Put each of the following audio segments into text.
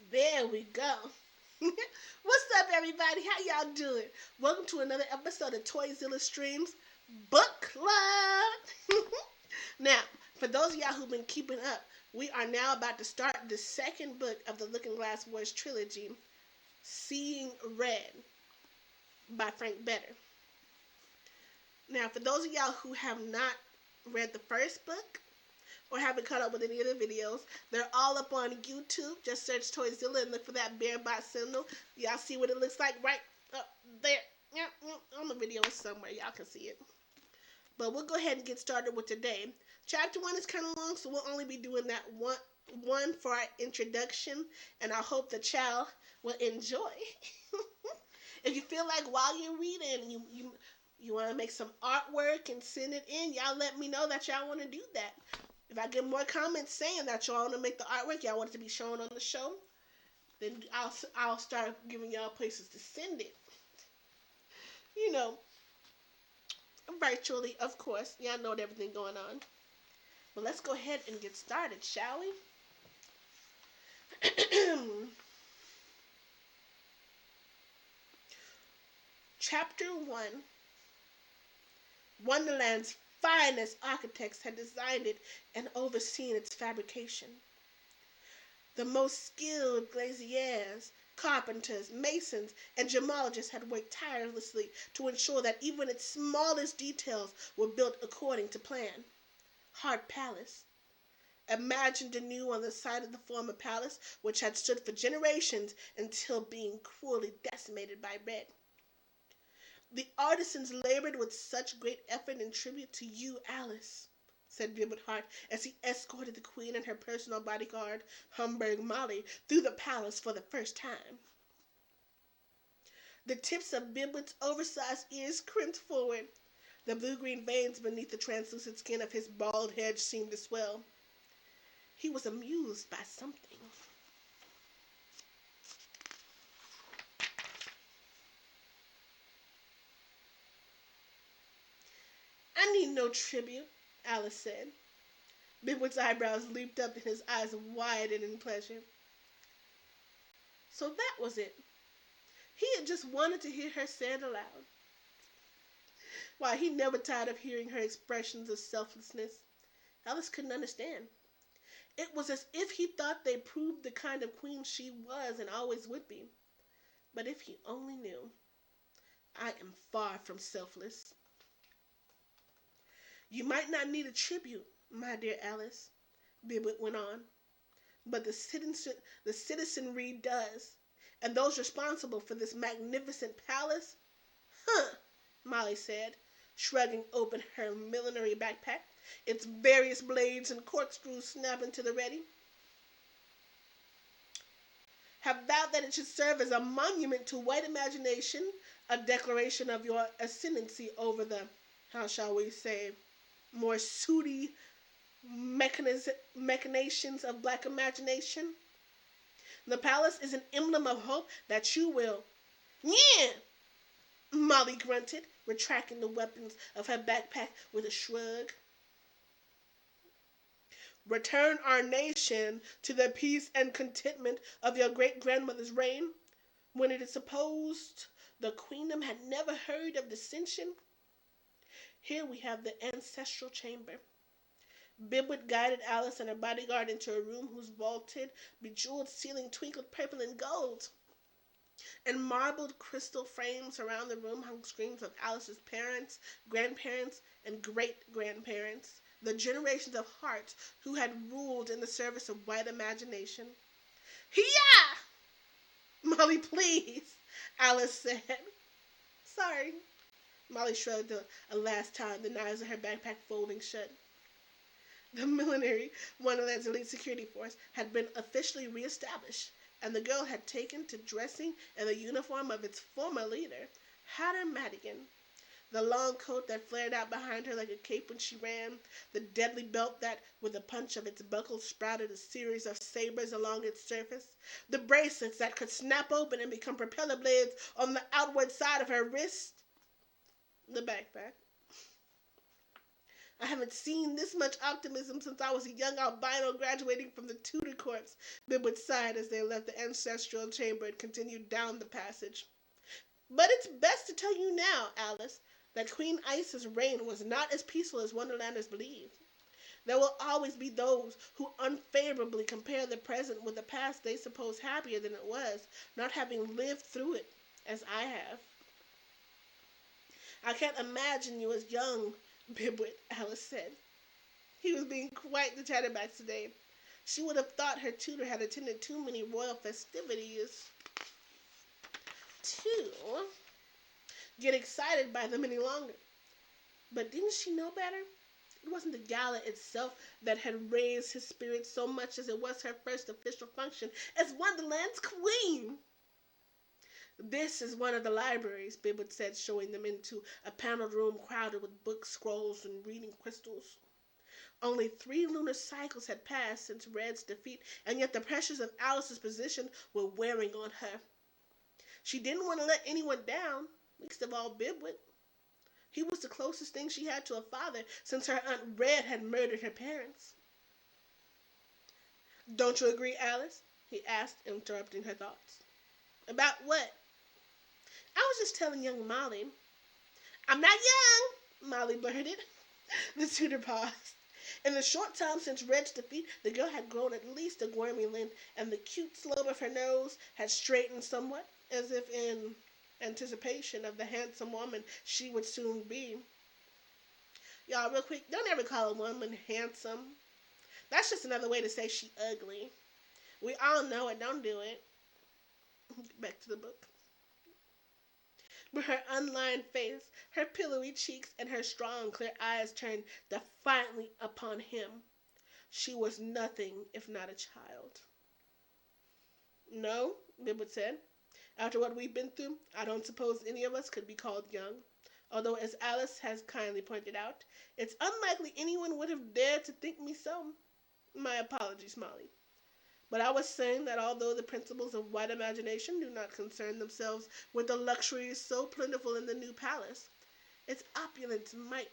There we go. What's up, everybody? How y'all doing? Welcome to another episode of Toyzilla Streams Book Club. Now, for those of y'all who've been keeping up, we are now about to start the second book of the Looking Glass Wars Trilogy, Seeing Red by Frank Better. Now, for those of y'all who have not read the first book, or haven't caught up with any of the videos, they're all up on YouTube. Just search Toyzilla and look for that bear bot symbol. Y'all see what it looks like right up there. Yeah, on the video somewhere. Y'all can see it. But we'll go ahead and get started with today. Chapter 1 is kind of long, so we'll only be doing that one for our introduction, and I hope the child will enjoy. If you feel like while you're reading, you want to make some artwork and send it in, y'all let me know that y'all want to do that. If I get more comments saying that y'all want to make the artwork, y'all want it to be shown on the show, then I'll start giving y'all places to send it. You know, virtually, of course. Y'all know everything going on. But let's go ahead and get started, shall we? Chapter 1. Wonderland's finest architects had designed it and overseen its fabrication. The most skilled glaziers, carpenters, masons, and gemologists had worked tirelessly to ensure that even its smallest details were built according to plan. Hart Palace, imagined anew on the site of the former palace, which had stood for generations until being cruelly decimated by red. The artisans labored with such great effort in tribute to you, Alice, said Gilbert Hart as he escorted the Queen and her personal bodyguard, Humberg Molly, through the palace for the first time. The tips of Biblet's oversized ears crimped forward. The blue-green veins beneath the translucent skin of his bald head seemed to swell. He was amused by something. I need no tribute, Alice said. Biblet's eyebrows leaped up and his eyes widened in pleasure. So that was it. He had just wanted to hear her say it aloud. Why, he never tired of hearing her expressions of selflessness. Alice couldn't understand. It was as if he thought they proved the kind of queen she was and always would be. But if he only knew. I am far from selfless. You might not need a tribute, my dear Alice, Biblet went on, but the citizenry does, and those responsible for this magnificent palace? Huh, Molly said, shrugging open her millinery backpack, its various blades and corkscrews snapping to the ready. Have vowed that it should serve as a monument to white imagination, a declaration of your ascendancy over the, how shall we say, more sooty machinations of black imagination. The palace is an emblem of hope that you will. Yeah, Molly grunted, retracting the weapons of her backpack with a shrug. Return our nation to the peace and contentment of your great-grandmother's reign, when it is supposed the queendom had never heard of dissension. Here we have the ancestral chamber. Biblet guided Alice and her bodyguard into a room whose vaulted, bejeweled ceiling twinkled purple and gold. In marbled crystal frames around the room hung screens of Alice's parents, grandparents, and great-grandparents, the generations of hearts who had ruled in the service of white imagination. Hiya! Molly, please, Alice said. Sorry. Molly shrugged a last time, the knives in her backpack folding shut. The millinery, Wonderland's elite security force, had been officially reestablished, and the girl had taken to dressing in the uniform of its former leader, Hatter Madigan. The long coat that flared out behind her like a cape when she ran, the deadly belt that, with a punch of its buckle, sprouted a series of sabers along its surface, the bracelets that could snap open and become propeller blades on the outward side of her wrist, the backpack. I haven't seen this much optimism since I was a young albino graduating from the Tudor Corps, Bibwood sighed as they left the ancestral chamber and continued down the passage. But it's best to tell you now, Alice, that Queen Ice's reign was not as peaceful as Wonderlanders believe. There will always be those who unfavorably compare the present with a past they suppose happier than it was, not having lived through it, as I have. I can't imagine you as young, Bibwit, Alice said. He was being quite the chatterbox today. She would have thought her tutor had attended too many royal festivities to get excited by them any longer. But didn't she know better? It wasn't the gala itself that had raised his spirits so much as it was her first official function as Wonderland's queen. This is one of the libraries, Bibwood said, showing them into a paneled room crowded with books, scrolls, and reading crystals. Only 3 lunar cycles had passed since Red's defeat, and yet the pressures of Alice's position were wearing on her. She didn't want to let anyone down, least of all Bibwood. He was the closest thing she had to a father since her Aunt Red had murdered her parents. Don't you agree, Alice? He asked, interrupting her thoughts. About what? I was just telling young Molly. I'm not young, Molly blurted. The tutor paused. In the short time since Red's defeat, the girl had grown at least a wormy length, and the cute slope of her nose had straightened somewhat, as if in anticipation of the handsome woman she would soon be. Y'all, real quick, don't ever call a woman handsome. That's just another way to say she ugly. We all know it. Don't do it. Back to the book. But her unlined face, her pillowy cheeks, and her strong, clear eyes turned defiantly upon him. She was nothing if not a child. No, Bibwood said. After what we've been through, I don't suppose any of us could be called young. Although, as Alice has kindly pointed out, it's unlikely anyone would have dared to think me so. My apologies, Molly. But I was saying that although the principles of white imagination do not concern themselves with the luxuries so plentiful in the new palace, its opulence might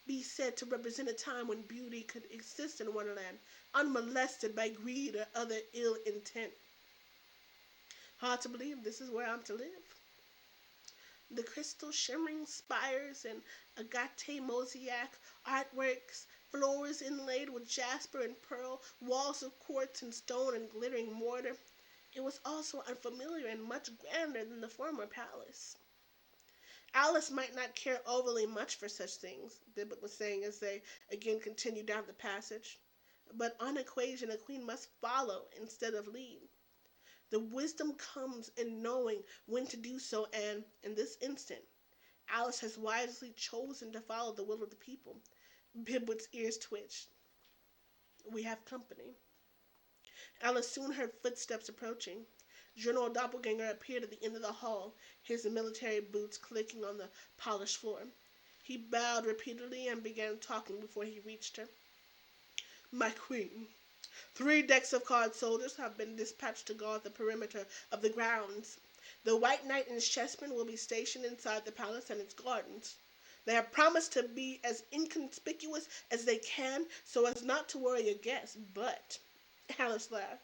be said to represent a time when beauty could exist in Wonderland, unmolested by greed or other ill intent. Hard to believe this is where I'm to live. The crystal shimmering spires and agate mosaic artworks, floors inlaid with jasper and pearl, walls of quartz and stone and glittering mortar. It was also unfamiliar and much grander than the former palace. Alice might not care overly much for such things, Bibwood was saying as they again continued down the passage. But on occasion a queen must follow instead of lead. The wisdom comes in knowing when to do so, and in this instant, Alice has wisely chosen to follow the will of the people. Bibwood's ears twitched. We have company. Alice soon heard footsteps approaching. General Doppelganger appeared at the end of the hall, his military boots clicking on the polished floor. He bowed repeatedly and began talking before he reached her. My queen, 3 decks of card soldiers have been dispatched to guard the perimeter of the grounds. The White Knight and his chessmen will be stationed inside the palace and its gardens. They have promised to be as inconspicuous as they can so as not to worry your guests, but, Alice laughed,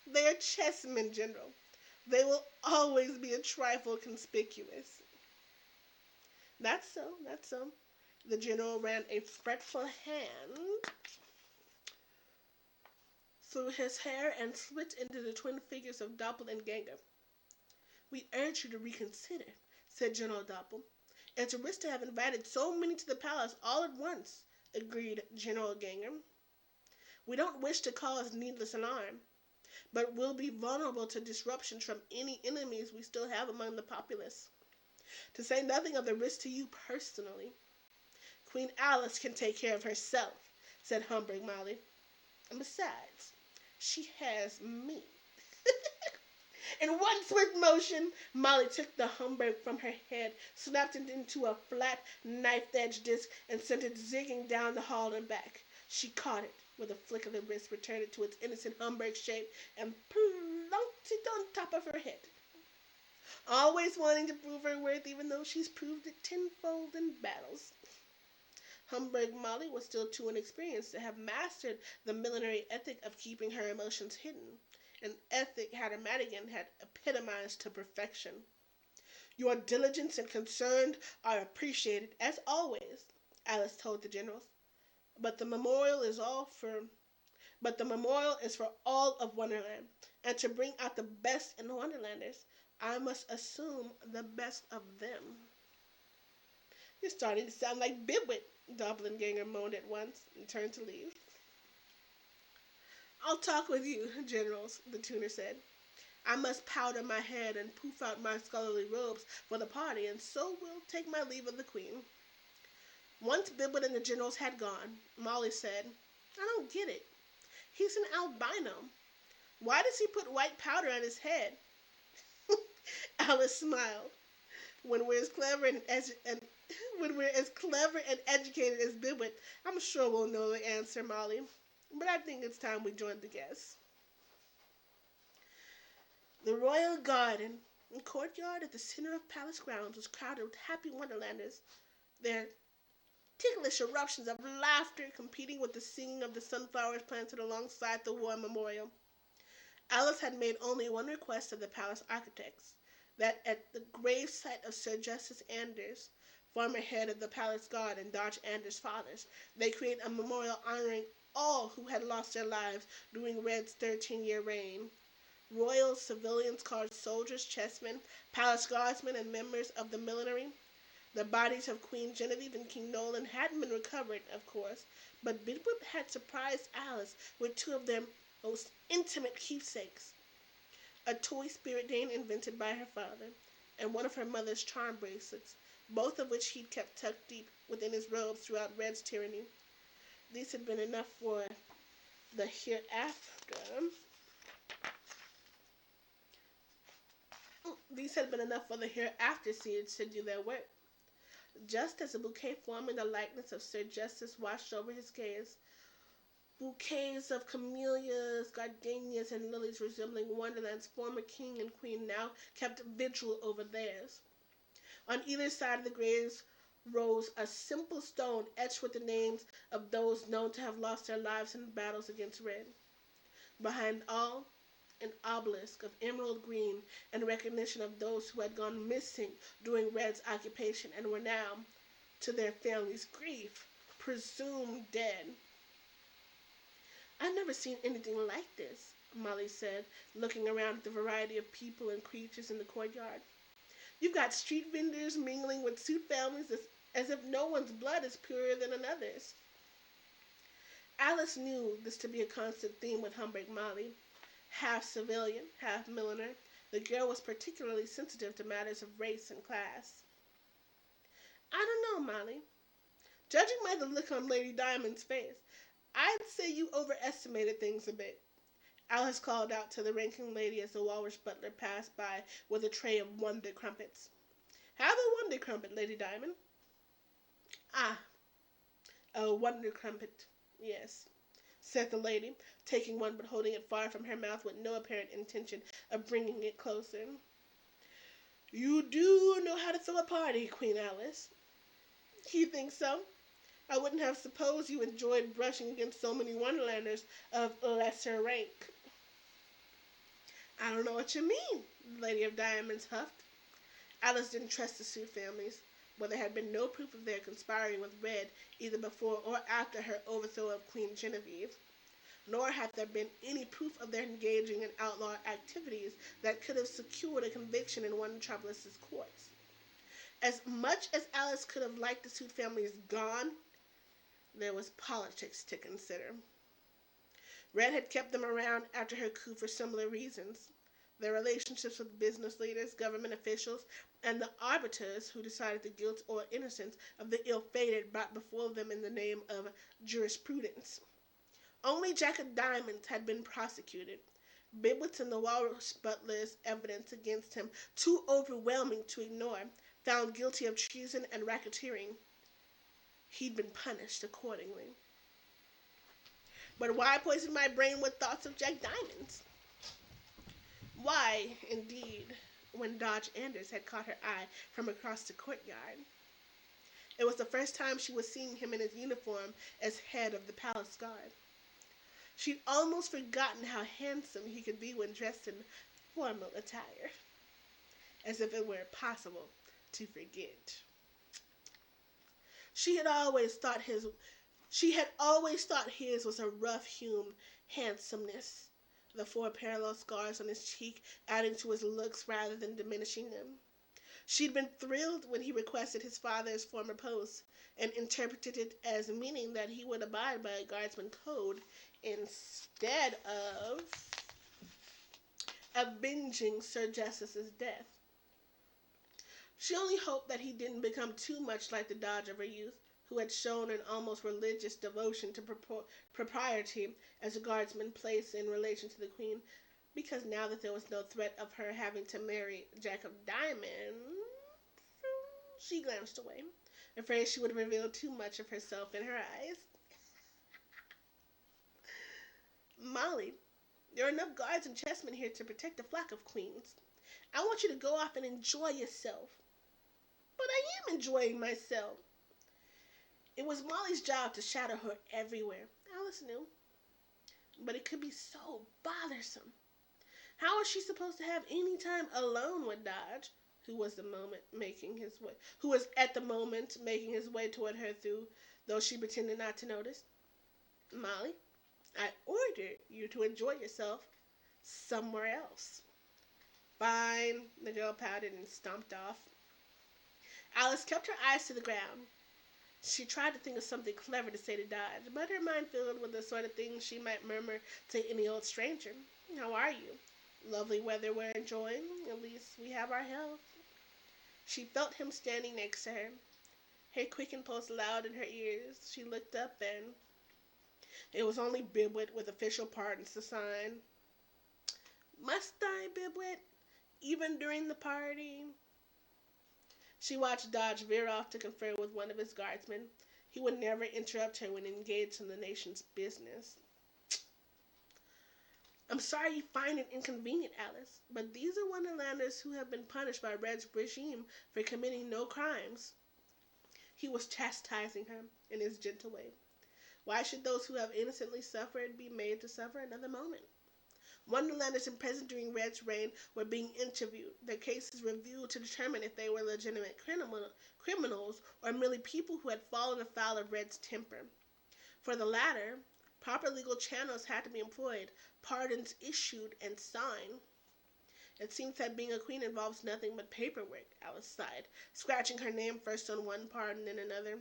they are chessmen, General. They will always be a trifle conspicuous. That's so, that's so. The General ran a fretful hand through his hair and slit into the twin figures of Doppel and Ganger. We urge you to reconsider, said General Doppel. It's a risk to have invited so many to the palace all at once, agreed General Ganger. We don't wish to cause needless alarm, but will be vulnerable to disruptions from any enemies we still have among the populace. To say nothing of the risk to you personally. Queen Alice can take care of herself, said Humbug Molly. And besides, she has me. In one swift motion, Molly took the Humbug from her head, snapped it into a flat, knife-edged disc, and sent it zigging down the hall and back. She caught it with a flick of the wrist, returned it to its innocent Humbug shape, and plunked it on top of her head. Always wanting to prove her worth, even though she's proved it tenfold in battles. Humbug Molly was still too inexperienced to have mastered the millinery ethic of keeping her emotions hidden, an ethic Hatter Madigan had epitomized to perfection. Your diligence and concern are appreciated, as always, Alice told the generals. But the memorial is all for but the memorial is for all of Wonderland, and to bring out the best in Wonderlanders, I must assume the best of them. You're starting to sound like Bibwit, Doppelganger moaned at once and turned to leave. I'll talk with you, generals, the tuner said. I must powder my head and poof out my scholarly robes for the party, and so will take my leave of the Queen. Once Bibwit and the generals had gone, Molly said, I don't get it. He's an albino. Why does he put white powder on his head? Alice smiled. When we're as clever and when we're as clever and educated as Bibwit, I'm sure we'll know the answer, Molly. But I think it's time we joined the guests. The royal garden and courtyard at the center of palace grounds was crowded with happy Wonderlanders, their ticklish eruptions of laughter competing with the singing of the sunflowers planted alongside the war memorial. Alice had made only one request of the palace architects, that at the grave site of Sir Justice Anders, former head of the palace guard and Dodge Anders' fathers, they create a memorial honoring all who had lost their lives during Red's 13-year reign. Royals, civilians called soldiers, chessmen, palace guardsmen, and members of the military. The bodies of Queen Genevieve and King Nolan hadn't been recovered, of course, but Bidwip had surprised Alice with two of their most intimate keepsakes, a toy spirit Dane invented by her father, and one of her mother's charm bracelets, both of which he'd kept tucked deep within his robes throughout Red's tyranny. These had been enough for the hereafter. These had been enough for the hereafter seeds to do their work. Just as a bouquet forming the likeness of Sir Justice washed over his gaze, bouquets of camellias, gardenias, and lilies resembling Wonderland's former king and queen now kept vigil over theirs. On either side of the graves rose a simple stone etched with the names of those known to have lost their lives in battles against Red. Behind all, an obelisk of emerald green in recognition of those who had gone missing during Red's occupation and were now, to their families' grief, presumed dead. I've never seen anything like this, Molly said, looking around at the variety of people and creatures in the courtyard. You've got street vendors mingling with suit families as if no one's blood is purer than another's. Alice knew this to be a constant theme with Humbug Molly. Half civilian, half milliner, the girl was particularly sensitive to matters of race and class. I don't know, Molly. Judging by the look on Lady Diamond's face, I'd say you overestimated things a bit. Alice called out to the ranking lady as the walrus butler passed by with a tray of wonder crumpets. Have a wonder crumpet, Lady Diamond. Ah, a wonder crumpet, yes, said the lady, taking one but holding it far from her mouth with no apparent intention of bringing it closer. You do know how to throw a party, Queen Alice. You think so? I wouldn't have supposed you enjoyed brushing against so many Wonderlanders of lesser rank. I don't know what you mean, the Lady of Diamonds huffed. Alice didn't trust the Sioux families, but there had been no proof of their conspiring with Red either before or after her overthrow of Queen Genevieve, nor had there been any proof of their engaging in outlaw activities that could have secured a conviction in one Metropolis's courts. As much as Alice could have liked the Sioux families gone, there was politics to consider. Red had kept them around after her coup for similar reasons. Their relationships with business leaders, government officials, and the arbiters who decided the guilt or innocence of the ill-fated brought before them in the name of jurisprudence. Only Jack of Diamonds had been prosecuted. Bibwit's and the walrus butler's evidence against him, too overwhelming to ignore, found guilty of treason and racketeering. He'd been punished accordingly. But why poison my brain with thoughts of Jack Diamonds? Why, indeed, when Dodge Anders had caught her eye from across the courtyard? It was the first time she was seeing him in his uniform as head of the palace guard. She'd almost forgotten how handsome he could be when dressed in formal attire, as if it were possible to forget. She had always thought his she had always thought his was a rough-hewn handsomeness, the four parallel scars on his cheek adding to his looks rather than diminishing them. She'd been thrilled when he requested his father's former post and interpreted it as meaning that he would abide by a guardsman code instead of avenging Sir Justice's death. She only hoped that he didn't become too much like the Dodge of her youth, who had shown an almost religious devotion to propriety as a guardsman placed in relation to the Queen, because now that there was no threat of her having to marry Jack of Diamonds, she glanced away, afraid she would have revealed too much of herself in her eyes. Molly, there are enough guards and chessmen here to protect a flock of queens. I want you to go off and enjoy yourself. But I am enjoying myself. It was Molly's job to shadow her everywhere. Alice knew. But it could be so bothersome. How was she supposed to have any time alone with Dodge, who was at the moment making his way toward her though she pretended not to notice? Molly, I order you to enjoy yourself somewhere else. Fine, the girl pouted and stomped off. Alice kept her eyes to the ground. She tried to think of something clever to say to Dodge, but her mind filled with the sort of things she might murmur to any old stranger. How are you? Lovely weather we're enjoying. At least we have our health. She felt him standing next to her. Her quick pulse loud in her ears. She looked up and it was only Bibwit with official pardons to sign. Must I, Bibwit? Even during the party? She watched Dodge veer off to confer with one of his guardsmen. He would never interrupt her when engaged in the nation's business. I'm sorry you find it inconvenient, Alice, but these are Wonderlanders who have been punished by Red's regime for committing no crimes. He was chastising her in his gentle way. Why should those who have innocently suffered be made to suffer another moment? Wonderlanders imprisoned during Red's reign were being interviewed, their cases reviewed to determine if they were legitimate criminals or merely people who had fallen afoul of Red's temper. For the latter, proper legal channels had to be employed, pardons issued and signed. It seems that being a queen involves nothing but paperwork, Alice sighed, scratching her name first on one pardon then another.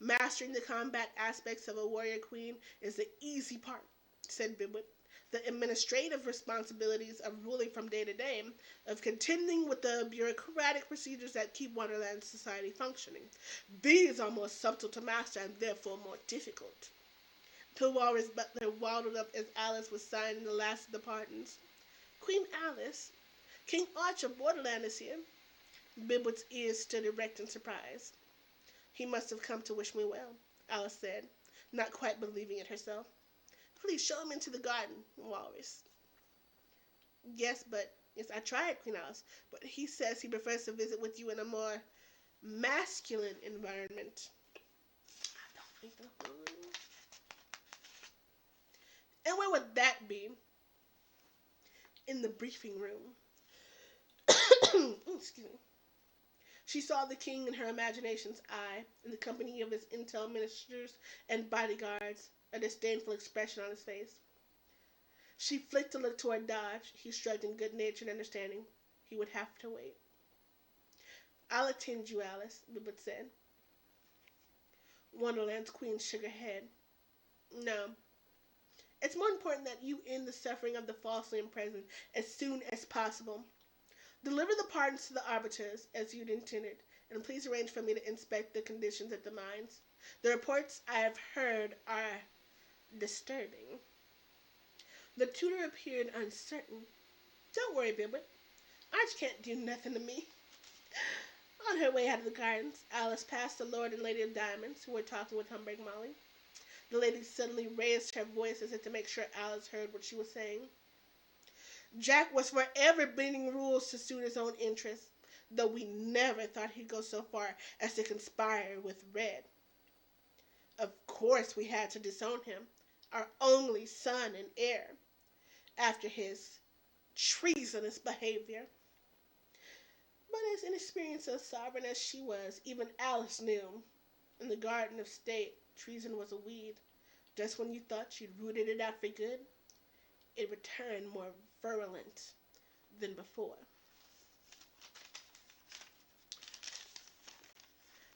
Mastering the combat aspects of a warrior queen is the easy part, said Bibwit. The administrative responsibilities of ruling from day to day, of contending with the bureaucratic procedures that keep Wonderland society functioning. These are more subtle to master and therefore more difficult. The walrus butler waddled up as Alice was signing the last of the pardons. Queen Alice, King Arch of Borderland is here. Bibwit's ears stood erect in surprise. He must have come to wish me well, Alice said, not quite believing it herself. Please show him into the garden, Walrus. Yes, I tried, Queen Alice, but he says he prefers to visit with you in a more masculine environment. I don't think so. And where would that be? In the briefing room. Excuse me. She saw the king in her imagination's eye, in the company of his intel ministers and bodyguards, a disdainful expression on his face. She flicked a look toward Dodge. He shrugged in good-natured understanding. He would have to wait. I'll attend you, Alice, Bibwit said. Wonderland's queen shook her head. No. It's more important that you end the suffering of the falsely imprisoned as soon as possible. Deliver the pardons to the arbiters, as you'd intended, and please arrange for me to inspect the conditions at the mines. The reports I have heard are disturbing. The tutor appeared uncertain. Don't worry, Bibwit. Arch can't do nothing to me. On her way out of the gardens, Alice passed the Lord and Lady of Diamonds, who were talking with Humbug Molly. The lady suddenly raised her voice as if to make sure Alice heard what she was saying. Jack was forever bending rules to suit his own interests. though we never thought he'd go so far as to conspire with Red. Of course, we had to disown him, our only son and heir, after his treasonous behavior. But as inexperienced a sovereign as she was, even Alice knew in the Garden of State treason was a weed. Just when you thought you'd rooted it out for good, it returned more virulent than before.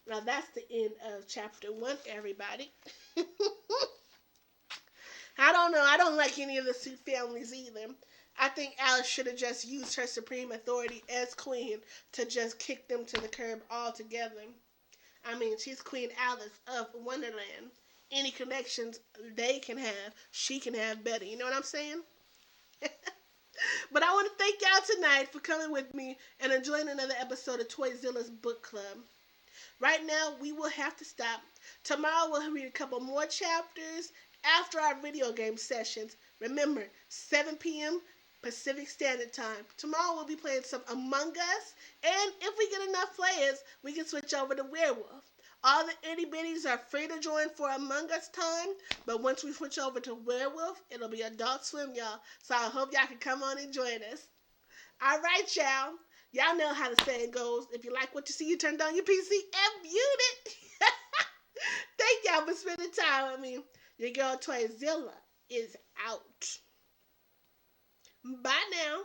Now that's the end of chapter 1, everybody. I don't know. I don't like any of the Suit families either. I think Alice should have just used her supreme authority as queen to just kick them to the curb altogether. I mean, she's Queen Alice of Wonderland. Any connections they can have, she can have better. You know what I'm saying? But I want to thank y'all tonight for coming with me and enjoying another episode of Toyzilla's Book Club. Right now, we will have to stop. Tomorrow, we'll read a couple more chapters after our video game sessions. Remember, 7 p.m. Pacific Standard Time. Tomorrow, we'll be playing some Among Us. And if we get enough players, we can switch over to Werewolf. All the itty bitties are free to join for Among Us time. But once we switch over to Werewolf, it'll be Adult Swim, y'all. So I hope y'all can come on and join us. All right, y'all. Y'all know how the saying goes. If you like what you see, you turn down your PC and mute it. Thank y'all for spending time with me. Your girl Toyzilla is out. Bye now.